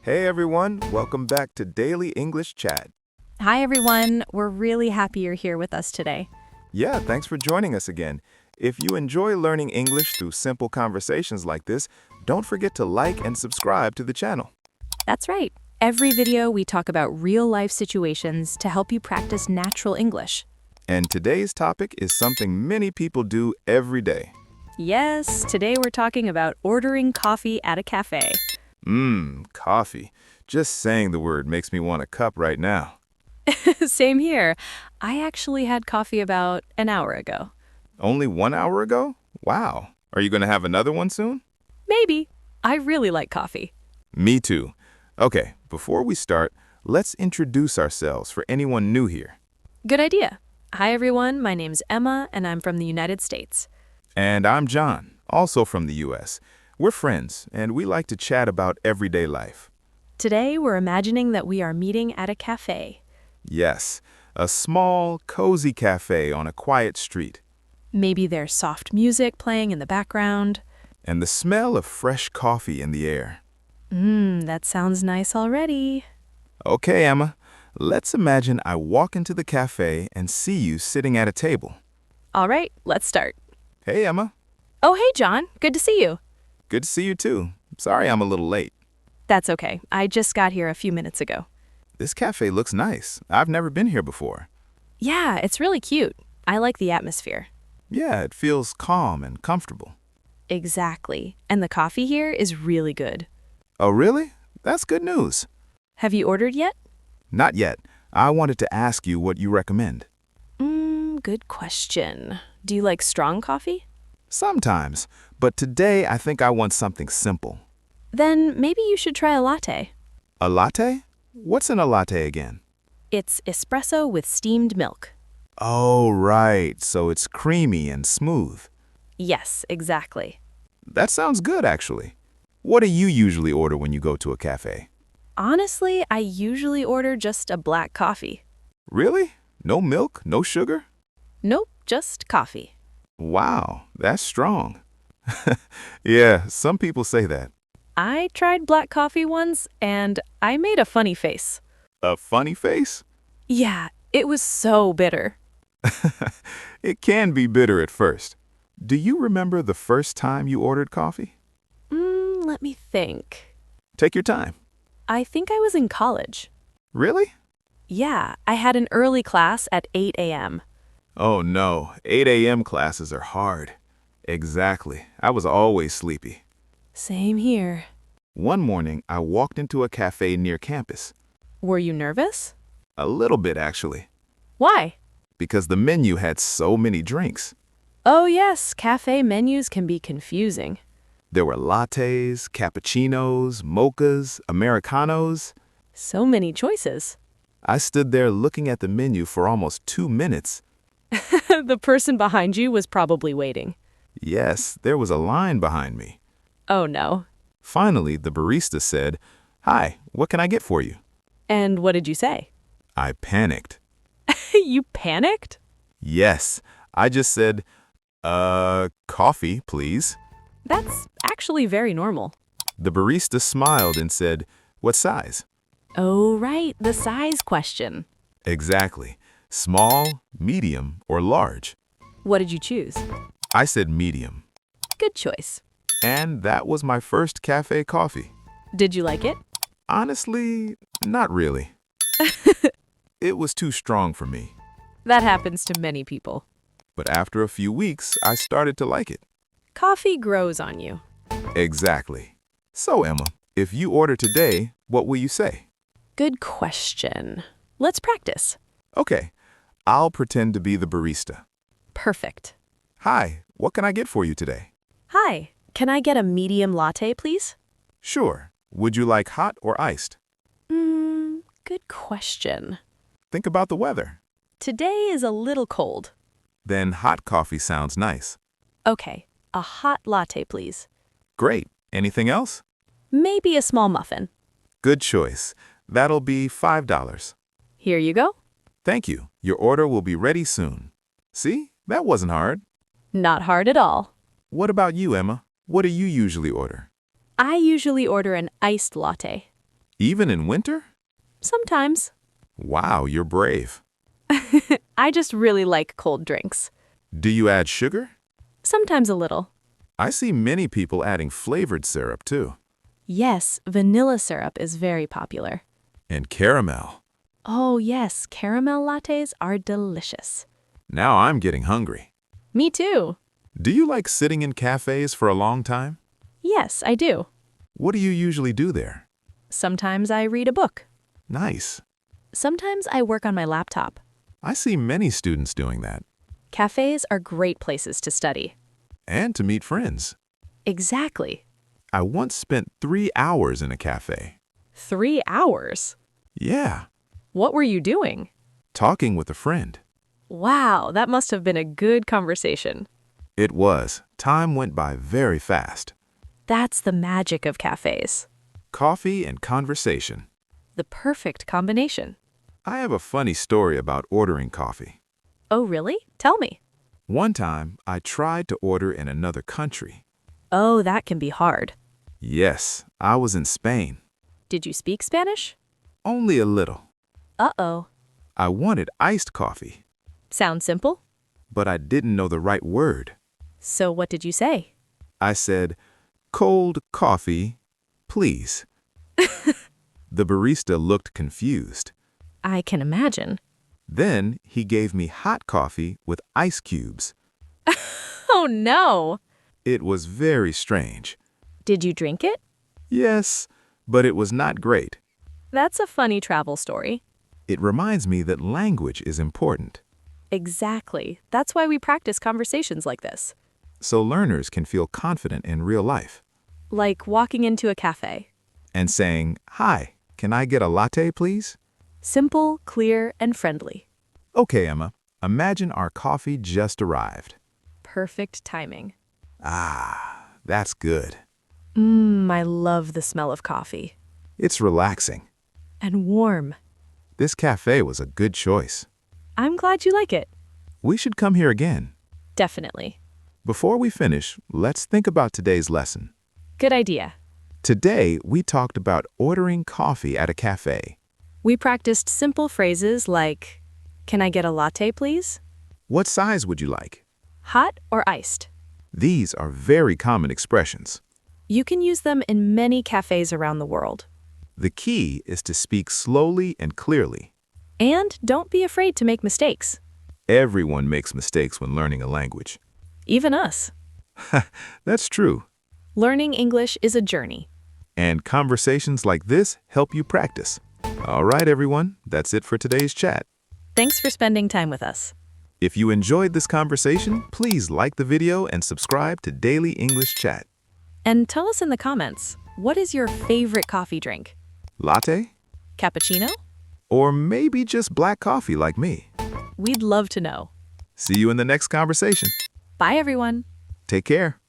Hey everyone, welcome back to Daily English Chat. Hi, everyone. We're really happy you're here with us today. Yeah, thanks for joining us again. If you enjoy learning English through simple conversations like this, don't forget to like and subscribe to the channel. That's right. Every video, we talk about real-life situations to help you practice natural English. And today's topic is something many people do every day. Yes, today we're talking about ordering coffee at a cafe. Coffee. Just saying the word makes me want a cup right now. Same here. I actually had coffee about an hour ago. Only 1 hour ago? Wow. Are you going to have another one soon? Maybe. I really like coffee. Me too. Okay, before we start, let's introduce ourselves for anyone new here. Good idea. Hi, everyone. My name's Emma, and I'm from the United States. And I'm John, also from the US. We're friends, and we like to chat about everyday life. Today, we're imagining that we are meeting at a cafe. Yes, a small, cozy cafe on a quiet street. Maybe there's soft music playing in the background. And the smell of fresh coffee in the air. That sounds nice already. Okay, Emma, let's imagine I walk into the cafe and see you sitting at a table. All right, let's start. Hey, Emma. Oh, hey, John. Good to see you. Good to see you too. Sorry I'm a little late. That's okay. I just got here a few minutes ago. This cafe looks nice. I've never been here before. Yeah, it's really cute. I like the atmosphere. Yeah, it feels calm and comfortable. Exactly. And the coffee here is really good. Oh, really? That's good news. Have you ordered yet? Not yet. I wanted to ask you what you recommend. Good question. Do you like strong coffee? Sometimes, but today I think I want something simple. Then maybe you should try a latte. A latte? What's in a latte again? It's espresso with steamed milk. Oh, right. So it's creamy and smooth. Yes, exactly. That sounds good, actually. What do you usually order when you go to a cafe? Honestly, I usually order just a black coffee. Really? No milk? No sugar? Nope, just coffee. Wow, that's strong. Yeah, some people say that. I tried black coffee once, and I made a funny face. A funny face? Yeah, it was so bitter. It can be bitter at first. Do you remember the first time you ordered coffee? Let me think. Take your time. I think I was in college. Really? Yeah, I had an early class at 8 a.m. Oh no, 8 a.m. classes are hard. Exactly. I was always sleepy. Same here. One morning, I walked into a cafe near campus. Were you nervous? A little bit, actually, Why? because the menu had so many drinks. Oh yes, cafe menus can be confusing. There were lattes, cappuccinos, mochas, Americanos. So many choices. I stood there looking at the menu for almost 2 minutes. The person behind you was probably waiting. Yes, there was a line behind me. Oh no. Finally, the barista said, "Hi, what can I get for you?" And what did you say? I panicked. You panicked? Yes, I just said, coffee, please." That's actually very normal. The barista smiled and said, "What size?" Oh, right, the size question. Exactly. Small, medium, or large? What did you choose? I said medium. Good choice. And that was my first cafe coffee. Did you like it? Honestly, not really. It was too strong for me. That happens to many people. But after a few weeks, I started to like it. Coffee grows on you. Exactly. So, Emma, if you order today, what will you say? Good question. Let's practice. Okay, I'll pretend to be the barista. Perfect. Hi, what can I get for you today? Hi, can I get a medium latte, please? Sure. Would you like hot or iced? Good question. Think about the weather. Today is a little cold. Then hot coffee sounds nice. Okay, a hot latte, please. Great. Anything else? Maybe a small muffin. Good choice. That'll be $5. Here you go. Thank you. Your order will be ready soon. See? That wasn't hard. Not hard at all. What about you, Emma? What do you usually order? I usually order an iced latte. Even in winter? Sometimes. Wow, you're brave. I just really like cold drinks. Do you add sugar? Sometimes a little. I see many people adding flavored syrup too. Yes, vanilla syrup is very popular. And caramel. Oh, yes, caramel lattes are delicious. Now I'm getting hungry. Me too. Do you like sitting in cafes for a long time? Yes, I do. What do you usually do there? Sometimes I read a book. Nice. Sometimes I work on my laptop. I see many students doing that. Cafes are great places to study. And to meet friends. Exactly. I once spent 3 hours in a cafe. 3 hours? Yeah, What were you doing? talking with a friend. Wow, that must have been a good conversation. It was. Time went by very fast. That's the magic of cafes. Coffee and conversation. The perfect combination. I have a funny story about ordering coffee. Oh, really? Tell me. One time, I tried to order in another country. Oh, that can be hard. Yes, I was in Spain. Did you speak Spanish? Only a little. Uh-oh. I wanted iced coffee, Sounds simple? but I didn't know the right word. So what did you say? I said, "Cold coffee, please." The barista looked confused. I can imagine. Then he gave me hot coffee with ice cubes. Oh, no. It was very strange. Did you drink it? Yes, but it was not great. That's a funny travel story. It reminds me that language is important, Exactly. That's why we practice conversations like this. so learners can feel confident in real life. Like walking into a cafe. And saying, "Hi, can I get a latte, please?" Simple, clear, and friendly. Okay, Emma, imagine our coffee just arrived. Perfect timing. Ah, that's good. I love the smell of coffee. It's relaxing. And warm. This cafe was a good choice. I'm glad you like it. We should come here again. Definitely. Before we finish, let's think about today's lesson. Good idea. Today, we talked about ordering coffee at a cafe. We practiced simple phrases like, "Can I get a latte, please?" What size would you like? Hot or iced? These are very common expressions. You can use them in many cafes around the world. The key is to speak slowly and clearly. And don't be afraid to make mistakes. Everyone makes mistakes when learning a language. Even us. That's true. Learning English is a journey. And conversations like this help you practice. All right, everyone, that's it for today's chat. Thanks for spending time with us. If you enjoyed this conversation, please like the video and subscribe to Daily English Chat. And tell us in the comments, what is your favorite coffee drink? Latte? Cappuccino? Or maybe just black coffee like me? We'd love to know. See you in the next conversation. Bye, everyone. Take care.